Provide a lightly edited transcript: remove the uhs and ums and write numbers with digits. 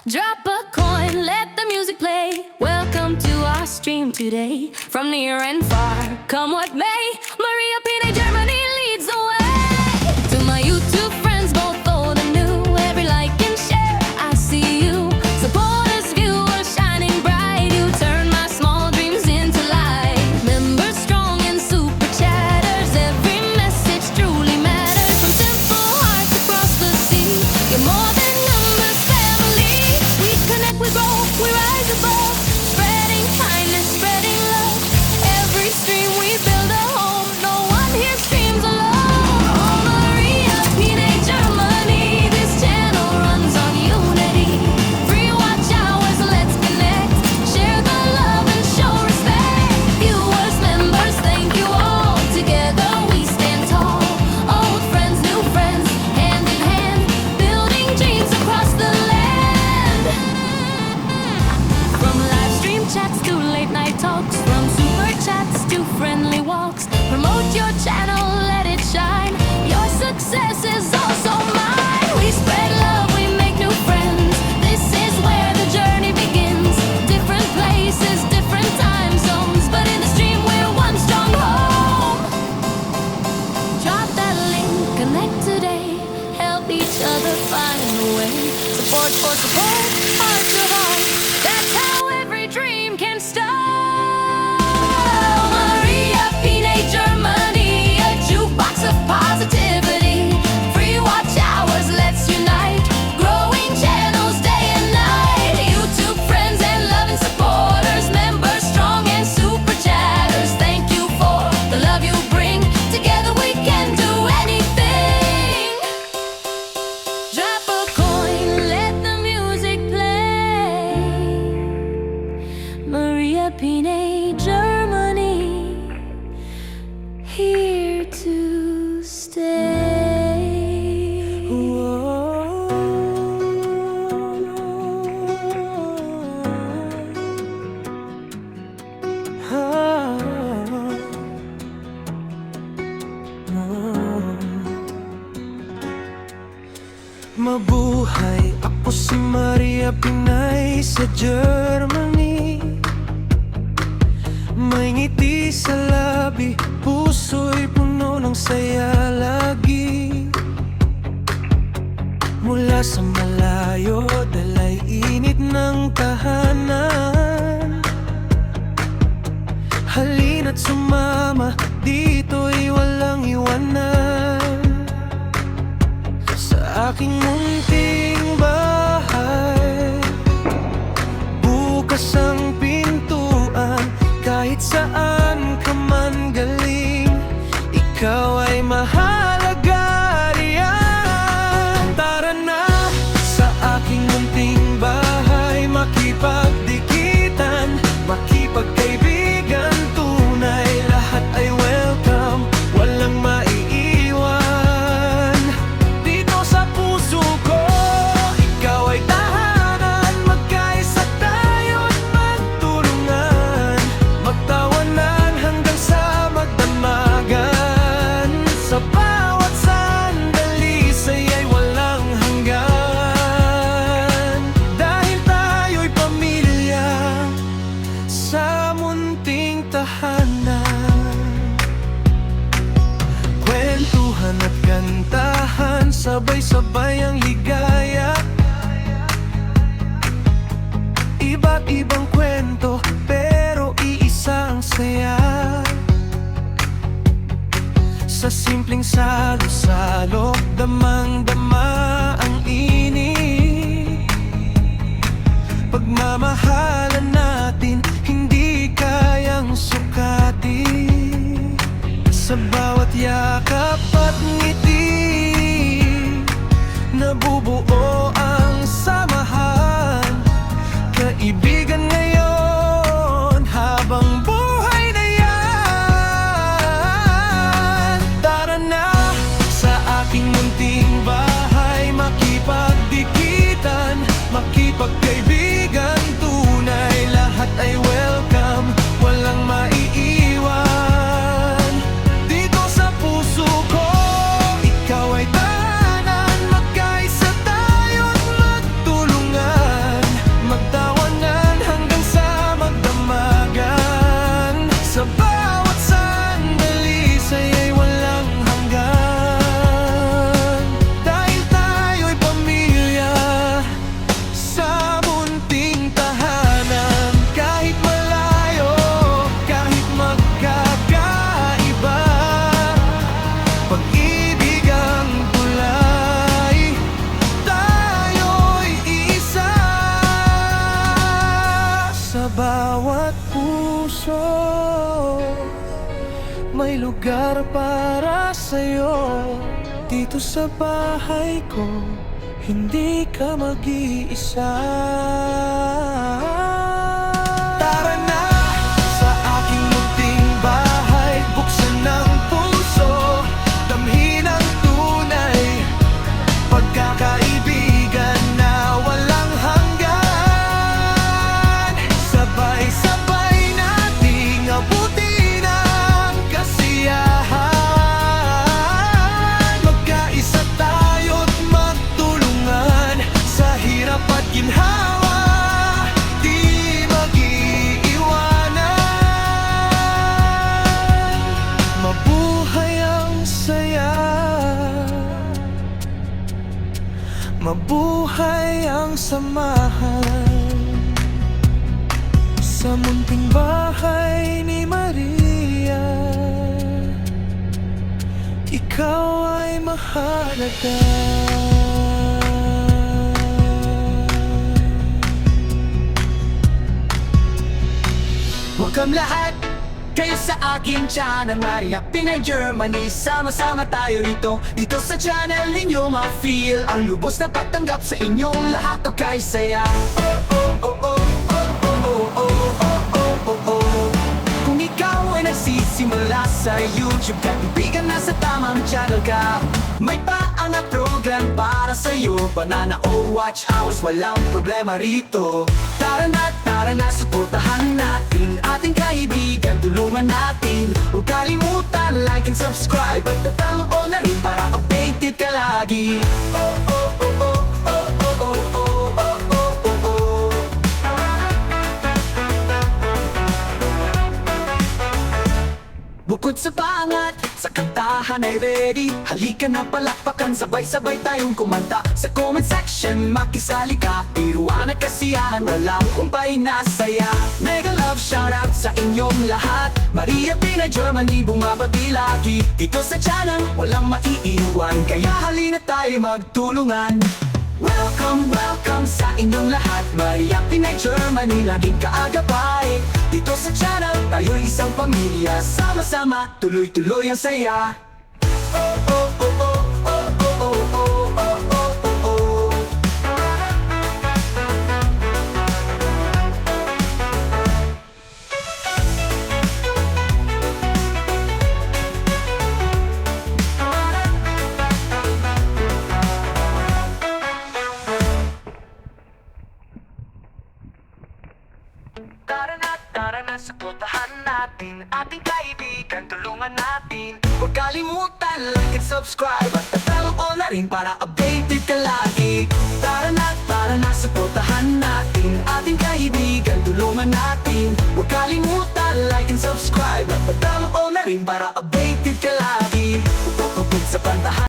Drop a coin, let the music play. Welcome to our stream today. From near and far, come what may, Maria Pina, Germany leads the way. To my YouTube friends, both old and new, every like and share, I see you. Supporters, viewers, shining bright. You turn my small dreams into light. Members strong and super chatters, every message truly matters. From simple hearts across the sea, you're more than numbers, family. We connect, we grow, we rise above, spreading kindness, spreading love. Every stream we build a home, no one here streams alone. Oh, Maria Pina, Germany, this channel runs on unity. Free watch hours, let's connect, share the love and show respect. Viewers, members, thank you all. Together we stand tall. Old friends, new friends, hand in hand, building dreams across the land. From live stream chats to late night talks, from super chats to friendly walks, promote your channel, let it shine. Your success is also mine. We spread love, we make new friends. This is where the journey begins. Different places, different time zones, but in the stream we're one strong home. Drop that link, connect today, help each other find a way. Support for support, heart to heart, that's how every dream can start. Maria Pina, Germany, a jukebox of positivity. Free watch hours, let's unite, growing channels day and night. YouTube friends and loving supporters, members strong and super chatters. Thank you for the love you bring. Together we can do anything. Drop a coin, let the music play. Maria Pina, Germany, here to stay. Mabuhay, ako si Maria Pinay sa Germany. May ngiti sa labi, puso'y puno ng saya lagi. Mula sa malayo, dalay init ng tahanan. Halina't sumama, dito'y walang iwanan. Sa aking munting bahay, bukas ang pintuan. Kahit saan ka man galing, ikaw ay mahalaga riyan. Tara na sa aking munting bahay, makipagdikitan, makipagkaibigan tunay. Lahat ay welcome, walang maiiwan. Dito sa puso ko, ikaw ay tahanan. Magkaisa tayo't magtulungan, magtawanan hanggang sa magdamagan. Sa bawat sandali, saya'y walang hanggan. Dahil tayo'y pamilya sa munting tahanan. Kwentuhan at kantahan, sabay-sabay ang ligaya. Iba't ibang kwento, pero iisa ang saya. Sa simpleng salo-salo, damang-dama ang init. Pagmamahalan natin, hindi kayang sukatin. Sa bawat yakap at ngiti, nabubuo ang samahan. Kaibigan ngayon, habang buhay na yan. Tara na sa aking munting bahay, makipagdikitan, makipagkaibigan tunay. puso may lugar para sa'yo. Dito sa bahay ko, hindi ka mag-iisa. Tara na sa aking munting bahay, buksan ng puso, damhin ang tunay, pagkakaibigan na walang hanggan. Sabay-sabay nating abutin ang kasiyahan. Magkaisa tayo't magtulungan sa hirap at ginhawa, di mag-iiwanan. Mabuhay ang saya, mabuhay ang samahan sa munting bahay ni Maria. Ikaw ay mahalaga. Welcome lahat kayo sa aking channel, Maria Pinay Germany. Sama-sama tayo rito, dito sa channel ninyo ma-feel ang lubos na pagtanggap sa inyong lahat o kaisaya. Oh, oh, oh, oh, oh, oh, oh, oh, oh, oh. Kung ikaw ay nagsisimula sa YouTube, kaibigan na sa tamang channel ka. May paangat program para sa'yo, banana o watch hours, walang problema rito. Tara na, suportahan natin ating kaibigan, tulungan natin. Huwag kalimutan, like and subscribe, at tatalo ko na rin para updated ka lagi. Oh, oh, oh, oh, oh, oh, oh, oh, oh, oh, oh, oh. Bukod sa pangat, sa kantahan ay ready. Halika na palakpakan, sabay-sabay tayong kumanta. Sa comment section, makisali ka. Biruan at kasiyahan, walang kumpay na saya. Mega love shoutout sa inyong lahat. Maria Pinay Germany, bumabati lagi. Dito sa channel, walang maiiwan, kaya halina tayo magtulungan. Welcome, welcome sa inyong lahat. Maria Pinay Germany, laging kaagapay. Dito sa channel, tayo'y isang pamilya. Sama-sama, tuloy-tuloy ang saya. Oh, oh, oh, oh, oh, oh, oh, oh, oh, oh, oh, oh. Tara na, suportahan natin ating kaibigan, tulungan natin. Huwag kalimutan, like and subscribe, at tatalo ko na rin para updated ka lagi. Tara na, suportahan natin ating kaibigan, tulungan natin. Huwag kalimutan, like and subscribe, at tatalo ko na rin para updated ka lagi. Bukod sa pantahan